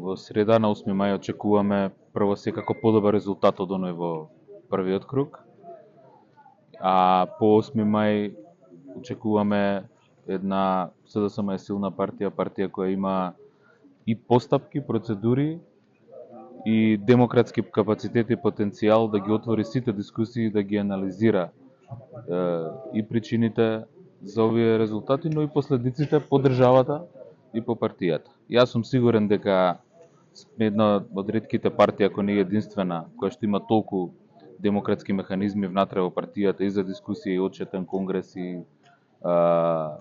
во среда на 8 мај очекуваме прво секако подобар резултат од оној во првиот круг, а по 8 мај очекуваме една СДСМ е силна партија, партија која има и постапки, процедури и демократски капацитет и потенцијал да ги отвори сите дискусии, да ги анализира и причините за овие резултати, но и последиците по државата и по партијата. Јас сум сигурен дека сме една од ретките партија, ако не е единствена, која што има толку демократски механизми внатре во партијата и за дискусија и отчетен конгрес и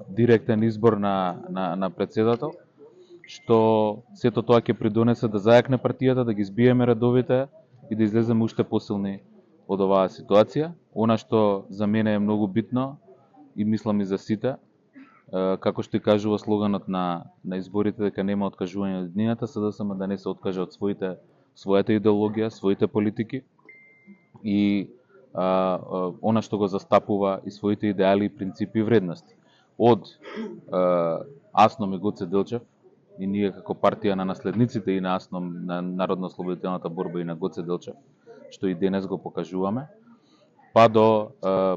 директен избор на председател, што сето тоа ќе придонесе да зајакне партијата, да ги збиеме редовите и да излеземе уште посилни од оваа ситуација. Она што за мене е многу битно и мислам и за сите, како што и кажува слоганот на изборите, дека нема откажување од еднината, СДСМ да не се откаже од својата идеологија, своите политики и она што го застапува и своите идеали, принципи и вредности. Од Асном и Гоце Делчев, и ние како партија на наследниците и на Асном, на Народно-ослободителната борба и на Гоце Делчев, што и денес го покажуваме, па до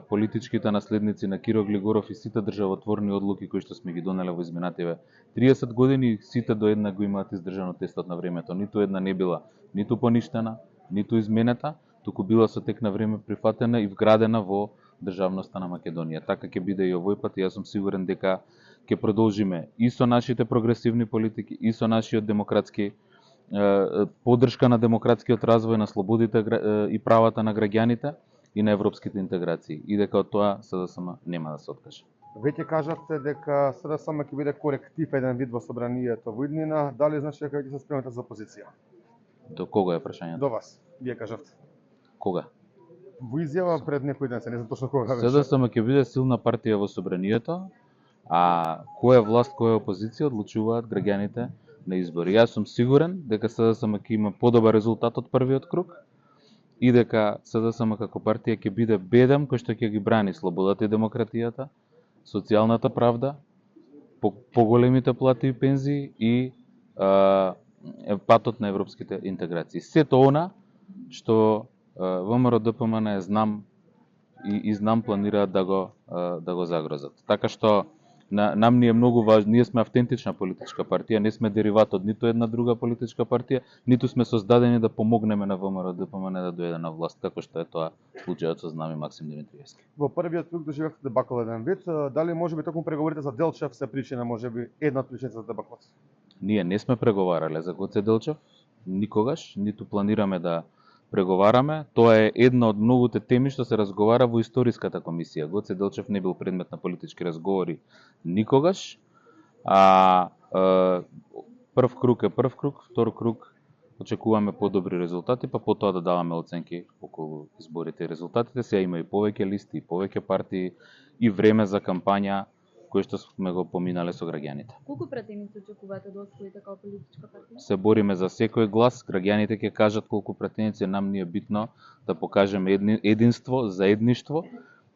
политичките наследници на Киро Глигоров и сите државотворни одлуки кои што сме ги донеле во изминативе 30 години, сите до една го имаат издржано тестот на времето. Ниту една не била ниту поништена, ниту изменета, туку била со тек на време прифатена и вградена во државноста на Македонија. Така ќе биде и овој пат и јас сум сигурен дека ќе продолжиме и со нашите прогресивни политики, и со нашиот демократски поддршка на демократскиот развој, на слободите и правата на граѓаните и на европските интеграции. И дека од тоа СДСМ нема да се откаже. Веќе кажавте дека СДСМ ќе биде коректив еден вид во собранието во иднина. Дали значи дека ќе се спремате за опозиција? До кога е прашањето? До вас. Вие кажавте. Кога? Во изјава пред некој ден, не знам точно кога беше. СДСМ ќе биде силна партија во собранието, а која власт, која опозиција одлучуваат граѓаните на избори. Јас сум сигурен дека СДСМ ќе има подобар резултат од првиот круг и дека СДСМ како партија ќе биде бедам кој што ќе ги брани слободата и демократијата, социјалната правда, поголемите плати и пензии и патот на европските интеграции. Сето она што ВМРО ДПМН знам и знам планираат да го загрозат. Така што нам ни е многу важно, ние сме автентична политичка партија, не сме дериват од ниту една друга политичка партија, ниту сме создадени да помогнеме на ВМРО ДПМН да дојде на власт, како што е тоа случајот со Знаме Максим Димитриевски. Во првиот круг доживевте дебакл еден вид. Дали можеби токму преговорите за Делчев се причина, можеби една од причините за дебаклот? Ние не сме преговарале за Гоце Делчев никогаш, ниту планираме да преговараме. Тоа е една од многуте теми што се разговара во историската комисија. Гоце Делчев не бил предмет на политички разговори никогаш. Прв круг е прв круг, втор круг очекуваме подобри резултати, па потоа да даваме оценки околу изборите и резултатите. Сега има и повеќе листи, и повеќе партии и време за кампања кој што сме го поминале со граѓаните. Колку пратеници очекувате да освоите како политичка партија? Се бориме за секој глас, граѓаните ќе кажат колку пратеници, нам ни е битно да покажеме единство, заедништво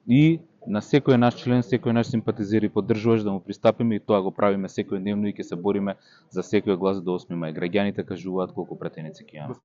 и на секој наш член, секој наш симпатизер и поддржуваш да му пристапиме и тоа го правиме секојдневно и ќе се бориме за секој глас до 8 мај. Граѓаните кажуваат колку пратеници ќе имаме.